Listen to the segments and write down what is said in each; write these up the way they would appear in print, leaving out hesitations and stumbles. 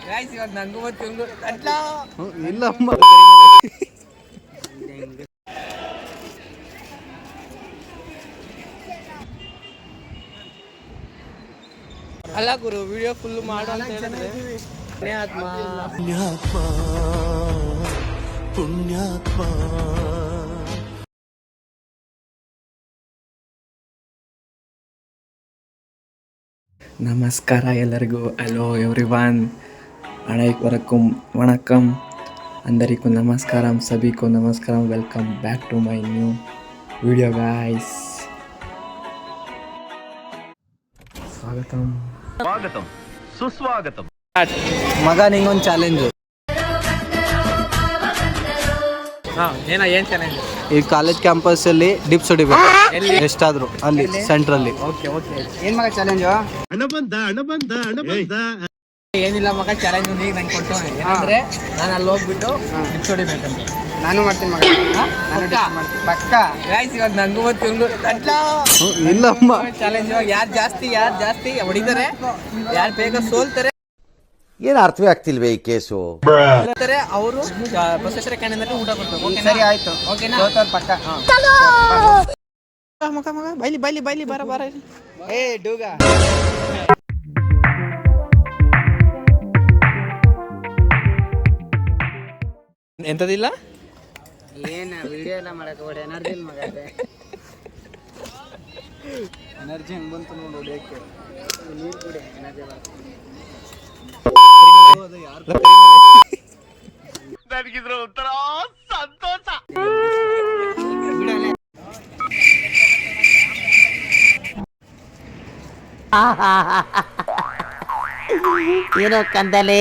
Guys ಇವಾಗ ನಂಗೂ ಮತ್ತು ಇಲ್ಲಮ್ಮ ಅಲ್ಲ ಗುರು ವಿಡಿಯೋ ಫುಲ್ ಮಾಡು ಅಂತ ಹೇಳಿದ್ರೆ ಪುಣ್ಯಾತ್ಮ ಪುಣ್ಯಾತ್ಮ. ನಮಸ್ಕಾರ ಎಲ್ಲರಿಗೂ. ಹಲೋ ಎವ್ರಿವನ್, ವಣಕಂ అందరికీ నమస్కారం, సభీకు నమస్కారం. Welcome back to my new video guys. ಸ್ವಾಗತಂ ಸುಸ್ವಾಗತಂ. ಮಗ ನಿಂಗೊಂದು ಚಾಲೆಂಜು. ಏನ್ ಚಾಲೆಂಜ್? ಈ ಕಾಲೇಜ್ ಕ್ಯಾಂಪಸ್ ಅಲ್ಲಿ ಡಿಪ್ಸ್ ಹೊಡಿಬೇಕು ಎಷ್ಟಾದ್ರು ಅಲ್ಲಿ ಸೆಂಟ್ರಲ್ಲಿ. Okay okay. ಏನ್ ಮಗ ಚಾಲೆಂಜು? ಏನಿಲ್ಲ ಮಗ, ಚಾಲೆಂಜ್ ಈಗ ನಂಗೆ ಕೊಟ್ಟು ಏನಂದ್ರೆ ನಾನು ಅಲ್ಲಿ ಹೋಗ್ಬಿಟ್ಟು ಡಿಪ್ಸ್ ಹೊಡಿಬೇಕಂತ. ನಾನು ಮಾಡ್ತೀನಿ ಮಗ, ಪಕ್ಕ. ಗಾಯ್ಸ್ ಇವಾಗ ನಂಗೂ ಮತ್ತು ಇಲ್ಲಮ್ಮ ಚಾಲೆಂಜ್. ಇವಾಗ ಯಾರು ಜಾಸ್ತಿ ಹೊಡಿತಾರೆ, ಯಾರು ಬೇಗ ಸೋಲ್ತಾರೆ ಏನು ಅರ್ಥವೇ ಆಗ್ತಿಲ್ವೇ ಈ ಕೇಸು. ಅವರು ಬಸವೇಶ್ವರ ಕ್ಯಾಂಟೀನ್ ಊಟ ಕೊಡ್ಬೇಕು. ಸರಿ ಆಯ್ತು, ಓಕೆನಾ? ಪಕ್ಕ. ಮಗ ಬೈಲಿ ಬರ ಏ ಡೂಗ, ಎಂತದಿಲ್ಲ. ಏನ ವಿಡಿಯೋ ಎಲ್ಲ ಮಾಡಕ್ ಹೋಗ್ಬೇಡ. ಎನರ್ಜಿ ಇಲ್ಲ ಮಗ, ಎನರ್ಜಿ ಹೆಂಗ್ ಬಂತು ನೋಡಿ ಹೊಡಿಯಕ್ಕೆ. ನೀರು ಕುಡಿ, ಎನರ್ಜಿ ನನಗಿದ್ರ ಒಂಥರ ಸಂತೋಷ. ಏನೋ ಕಂದಲೆ,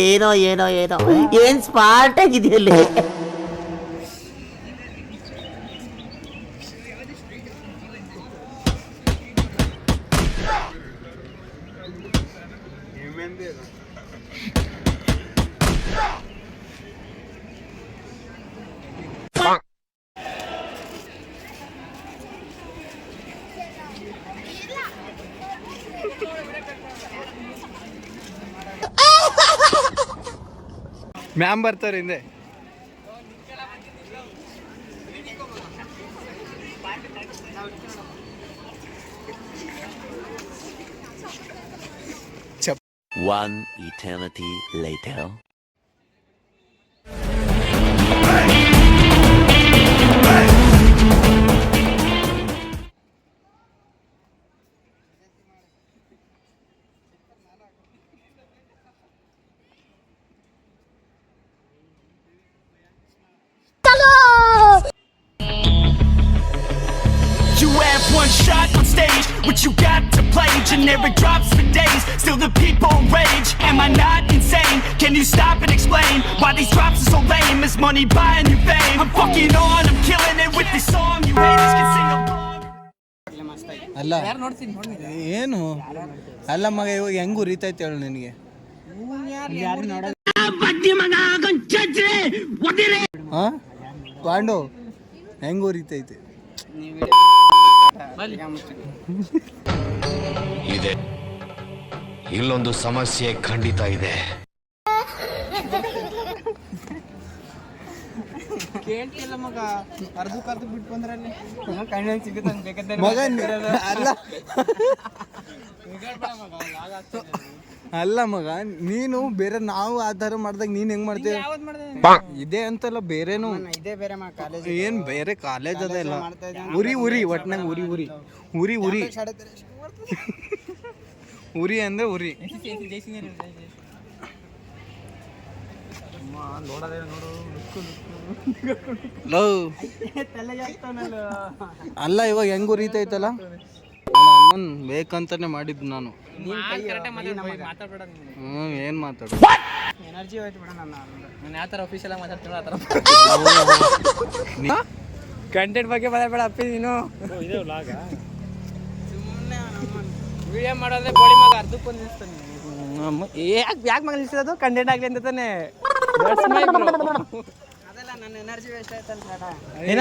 ಏನೋ ಏನ್ ಸ್ಮಾರ್ಟ್ ಆಗಿದೆಯಲ್ಲಿ. ಮ್ಯಾಮ್ ಬರ್ತಾರೆ ಹಿಂದೆ. One eternity later. You have one shot on stage, what you got to play? Generic drops for days, still the people rage. Am I not insane? Can you stop and explain why these drops are so lame? Is money buying you fame? I'm fucking on, I'm killing it with this song. You haters can sing along. ಅಲ್ಲ ಏನು ಅಲ್ಲ ಮಗ, ಇವಾಗ ಹೆಂಗ್ ಉರಿತೈತೆ ಹೇಳು ನಿನಗೆ. ಪಾಂಡು ಹೆಂಗ್ ಉರಿತೈತೆ ಇದೆ, ಇಲ್ಲೊಂದು ಸಮಸ್ಯೆ ಖಂಡಿತ ಇದೆ. ಕೇಳ್ತಿಲ್ಲ ಮಗ, ಅರ್ಧಕ್ಕೆ ಬಿಟ್ಟು ಬಂದ್ರಲ್ಲಿ ಕಣ್ಣ ಸಿಗುತ್ತೆ ಮಗ. ಅಲ್ಲ ಅಲ್ಲ ಮಗ, ನೀನು ಬೇರೆ ನಾವು ಆಧಾರ ಮಾಡ್ದಾಗ ನೀನ್ ಹೆಂಗ್ ಮಾಡ್ತೀವಿ ಇದೆ ಅಂತಲ್ಲ, ಬೇರೆನು ಇದೇ ಬೇರೆ ಮಗ. ಕಾಲೇಜ್ ಏನ್ ಬೇರೆ ಕಾಲೇಜ್ ಅದ ಇಲ್ಲ. ಉರಿ ಒಟ್ನಾಗ ಉರಿ ಉರಿ ಅಂದ್ರೆ ಉರಿ. ಅಲ್ಲ ಇವಾಗ ಹೆಂಗ್ ಉರಿತೈತಲ್ಲ, ಅಮ್ಮನ್ ಬೇಕಂತಾನೆ ಮಾಡಿದ್ ನಾನು. ಏನ್ ಮಾತಾಡ ಎನರ್ಜಿ ಹೋಯ್ತು ಬಿಡ. ನಾನು ಯಾವ ಥರ ಅಫಿಷಿಯಲ್ ಆಗಿ ಮಾತಾಡ್ತೀನೋ ಆ ಥರ ಕಂಟೆಂಟ್ ಬಗ್ಗೆ ಮಾತಾಡ್ಬೇಡ ಅಪ್ಪಿ ನೀನು. ವಿಡಿಯೋ ಮಾಡೋದ್ರೆ ಬೋಳಿ ಮಗ ಅರ್ಧಕ್ಕೆ ಬಂದು ನಿಲ್ಸ್ತಾನೆ. ಯಾಕೆ ಮಗ ನಿಲ್ಸಿರೋದು? ಕಂಟೆಂಟ್ ಆಗಲಿ ಅಂತ ತಾನೆ. ಅದೆಲ್ಲ ನನ್ನ ಎನರ್ಜಿ ವೇಸ್ಟ್ ಆಯ್ತಲ್ಲ. ಏನ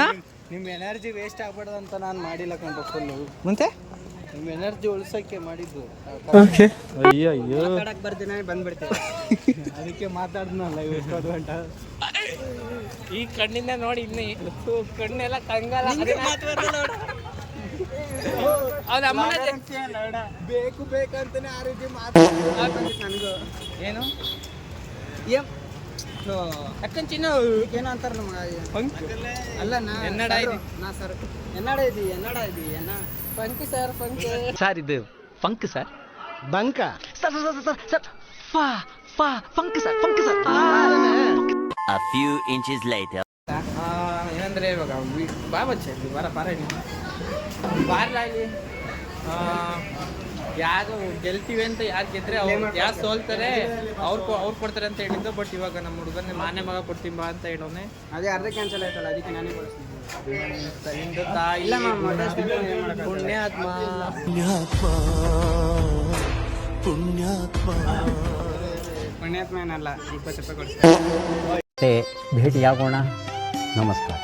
ನಿಮ್ ಎನರ್ಜಿ ವೇಸ್ಟ್ ಆಗ್ಬಾರ್ದು ಅಂತ ನಾನು ಮಾಡಿಲ್ಲ ಕಂಡು ಫುಲ್ಲು. ಮುಂಚೆ ನಿಮ್ಮ ಎನರ್ಜಿ ಉಳ್ಸೋಕ್ಕೆ ಮಾಡಿದ್ದು ಅಯ್ಯೋ ಅಯ್ಯೋ ಬರ್ತೀನಿ ಬಂದ್ಬಿಡ್ತೇವೆ ಅದಕ್ಕೆ ಮಾತಾಡ್ನಲ್ಲ ಇವತ್ತು ಗಂಟೆ ಈ ಕಣ್ಣಿಂದ ನೋಡಿ ಇನ್ನೇ ಕಣ್ಣೆಲ್ಲ ಕಂಗಾಲ ಅವ್ರ ಅಮ್ಮನ ಬೇಕು ಬೇಕಂತಾನೆ ಆ ರೀತಿ ಮಾತಾಡ್ತೀನಿ ನನಗೂ ಏನು ಏನ್ ಅಕ್ಕನ್ ಚಿನ್ನ ಏನೋ ಅಂತಾರೆ ನಮಗೆ ಅಲ್ಲ ಎನ್ನಡ ಇದೆ. ನಾ ಸರ್ ಎನ್ನಡ ಇದ್ದೀವಿ ಎನ್ನ ಫಂಕಿ ಸರ್ ಫಂಕಿ ಸರ್ ಇದು ಫಂಕ್ ಸರ್ ಬಂಕ ಸರ್ ಸರ್ ಸರ್ ಸರ್ ಫಾ ಫಾ funk sir funk sir A few inches later. ಏನಂದ್ರೆ ಇವಾಗ ಬಾ ಬಚ್ಚ ಬಾರ ಬಾರ ಬಾರ್ಲ ಇಲ್ಲಿ ಯಾರು ಗೆಲ್ತೀವಿ ಅಂತ ಯಾರು ಗೆದ್ರೆ ಅವ್ರು ಯಾರು ಸೋಲ್ತಾರೆ ಅವ್ರು ಕೊಡ್ತಾರೆ ಅಂತ ಹೇಳಿದ್ದು. ಬಟ್ ಇವಾಗ ನಮ್ಮ ಹುಡುಗನೇ ಮಾನೆ ಮಗ ಕೊಡ್ತೀನಿ ಬಾ ಅಂತ ಹೇಳೋನೆ. ಅದೇ ಅರ್ಧ ಕ್ಯಾನ್ಸಲ್ ಆಯ್ತಲ್ಲ ಅದಕ್ಕೆ ನಾನೇ ಬಳಸ್ತೀನಿ. ಇಂದು ತಾಯಿ ಇಲ್ಲ ಮ್ಯಾಮ್ ಮೊದಲು ಪುಣ್ಯಾತ್ಮ ಪುಣ್ಯಾತ್ಮ ಏನಲ್ಲ 20 ರೂಪಾಯಿ ಕೊಡ್ತೀನಿ. ಭೇಟಿಯಾಗೋಣ. ನಮಸ್ಕಾರ.